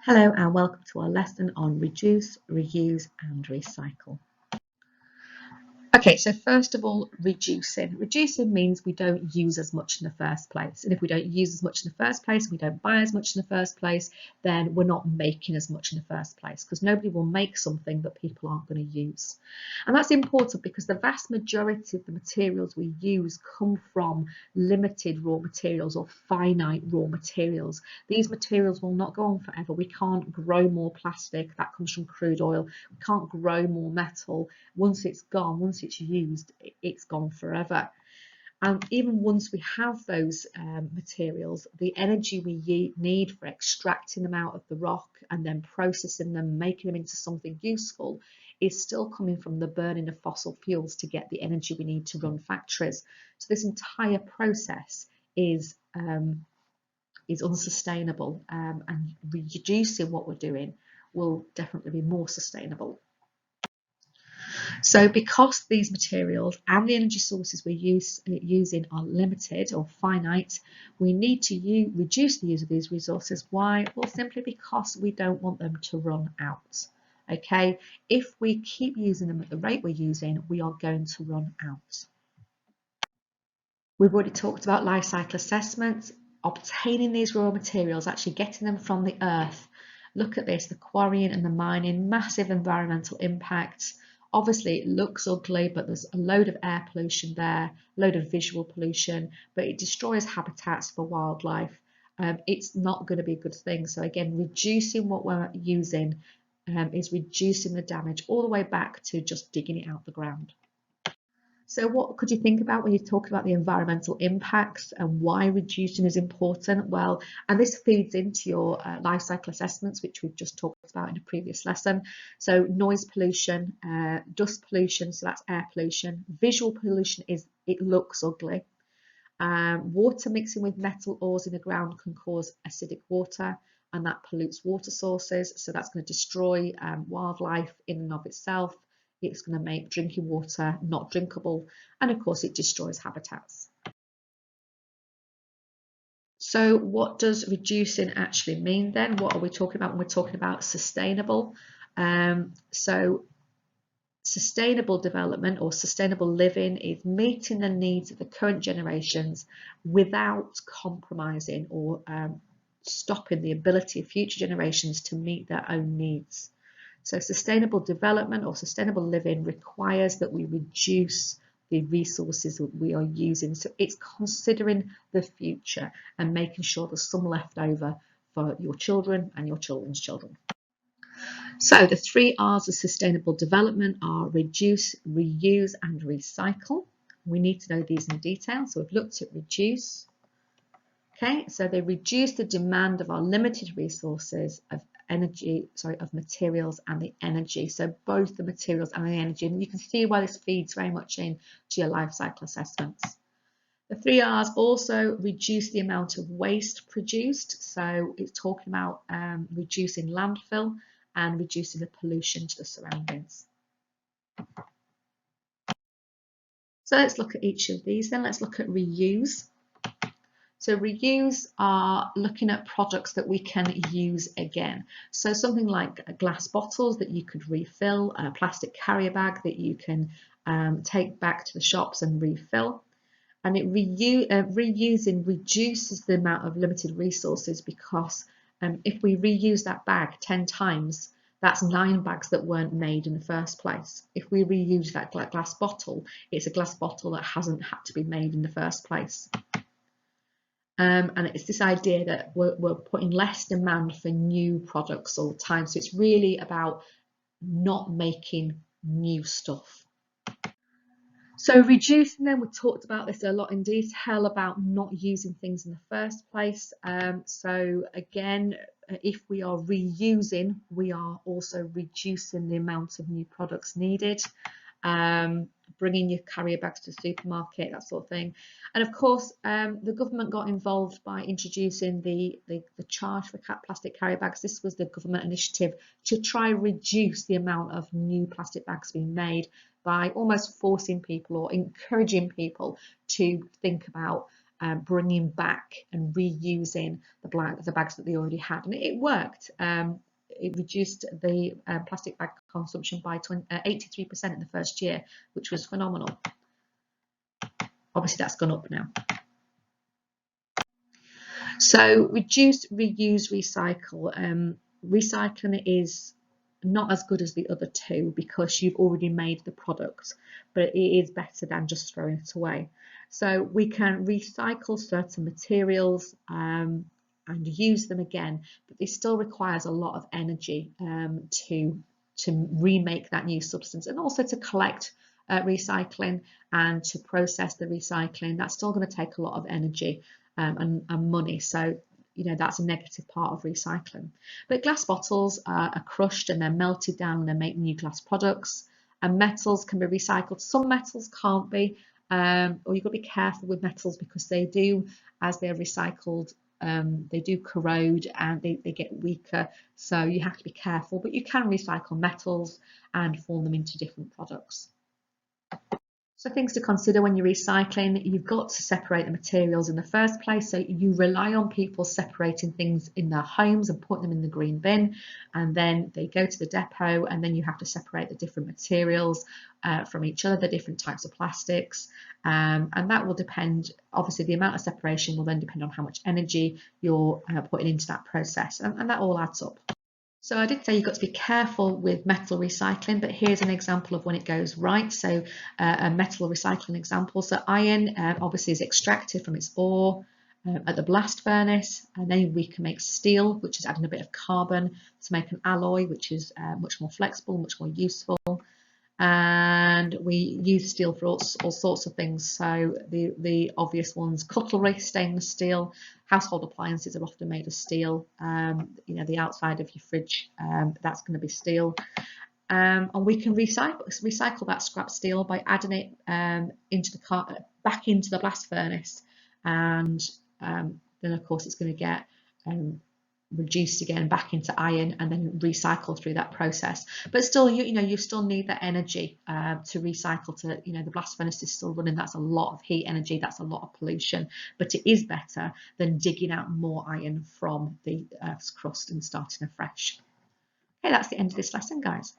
Hello and welcome to our lesson on reduce, reuse and recycle. Okay, so first of all, reducing. Reducing means we don't use as much in the first place. And if we don't use as much in the first place, we don't buy as much in the first place, then we're not making as much in the first place because nobody will make something that people aren't going to use. And that's important because the vast majority of the materials we use come from limited raw materials or finite raw materials. These materials will not go on forever. We can't grow more plastic. That comes from crude oil. We can't grow more metal. Once it's gone, once it's used, it's gone forever. And even once we have those materials, the energy we need for extracting them out of the rock and then processing them, making them into something useful, is still coming from the burning of fossil fuels to get the energy we need to run factories. So this entire process is unsustainable, and reducing what we're doing will definitely be more sustainable. So because these materials and the energy sources we're using are limited or finite, we need to reduce the use of these resources. Why? Well, simply because we don't want them to run out. Okay, if we keep using them at the rate we're using, we are going to run out. We've already talked about life cycle assessments, obtaining these raw materials, actually getting them from the earth. Look at this, the quarrying and the mining, massive environmental impacts. Obviously it looks ugly, but there's a load of air pollution there, a load of visual pollution, but it destroys habitats for wildlife. It's not going to be a good thing. So again, reducing what we're using is reducing the damage all the way back to just digging it out the ground. So what could you think about when you talk about the environmental impacts and why reducing is important? Well, and this feeds into your life cycle assessments, which we've just talked about in a previous lesson. So noise pollution, dust pollution, so that's air pollution. Visual pollution is it looks ugly. Water mixing with metal ores in the ground can cause acidic water, and that pollutes water sources. So that's going to destroy wildlife in and of itself. It's going to make drinking water not drinkable, and of course it destroys habitats. So what does reducing actually mean then? What are we talking about when we're talking about sustainable? So sustainable development or sustainable living is meeting the needs of the current generations without compromising or stopping the ability of future generations to meet their own needs. So sustainable development or sustainable living requires that we reduce the resources that we are using. So it's considering the future and making sure there's some left over for your children and your children's children. So the 3 R's of sustainable development are reduce, reuse and recycle. We need to know these in detail. So we've looked at reduce. Okay, so they reduce the demand of our limited resources of materials and the energy. So both the materials and the energy, and you can see why this feeds very much into your life cycle assessments. The 3 R's also reduce the amount of waste produced. So it's talking about reducing landfill and reducing the pollution to the surroundings. So let's look at each of these then. Let's look at reuse. So reuse are looking at products that we can use again. So something like glass bottles that you could refill, a plastic carrier bag that you can take back to the shops and refill. And reusing reduces the amount of limited resources because if we reuse that bag 10 times, that's 9 bags that weren't made in the first place. If we reuse that glass bottle, it's a glass bottle that hasn't had to be made in the first place. And it's this idea that we're putting less demand for new products all the time. So it's really about not making new stuff. So reducing them, we talked about this a lot in detail about not using things in the first place. So again, if we are reusing, we are also reducing the amount of new products needed. Bringing your carrier bags to the supermarket, that sort of thing. And of course, the government got involved by introducing the charge for plastic carrier bags. This was the government initiative to try reduce the amount of new plastic bags being made by almost forcing people or encouraging people to think about bringing back and reusing the bags that they already had, and it worked. It reduced the plastic bag consumption by 83% in the first year, which was phenomenal. Obviously, that's gone up now. So reduce, reuse, recycle. Recycling is not as good as the other two because you've already made the product, but it is better than just throwing it away. So we can recycle certain materials and use them again, but it still requires a lot of energy to remake that new substance, and also to collect recycling and to process the recycling. That's still going to take a lot of energy and money. So that's a negative part of recycling. But glass bottles are crushed and they're melted down and they make new glass products. And metals can be recycled. Some metals can't be, or you've got to be careful with metals because they do, as they're recycled, they do corrode and they get weaker. So you have to be careful, but you can recycle metals and form them into different products. So things to consider when you're recycling: you've got to separate the materials in the first place. So you rely on people separating things in their homes and putting them in the green bin, and then they go to the depot, and then you have to separate the different materials from each other, the different types of plastics, and that will depend, obviously the amount of separation will then depend on how much energy you're putting into that process, and that all adds up. So I did say you've got to be careful with metal recycling, but here's an example of when it goes right. So a metal recycling example. So iron obviously is extracted from its ore at the blast furnace, and then we can make steel, which is adding a bit of carbon to make an alloy, which is much more flexible, much more useful. And we use steel for all sorts of things. So the obvious ones: cutlery, stainless steel. Household appliances are often made of steel. The outside of your fridge, that's going to be steel. And we can recycle that scrap steel by adding it back into the blast furnace, and then of course it's going to get reduced again back into iron and then recycle through that process. But still, you still need that energy to recycle. The blast furnace is still running. That's a lot of heat energy, that's a lot of pollution, but it is better than digging out more iron from the Earth's crust and starting afresh. Okay, that's the end of this lesson, guys.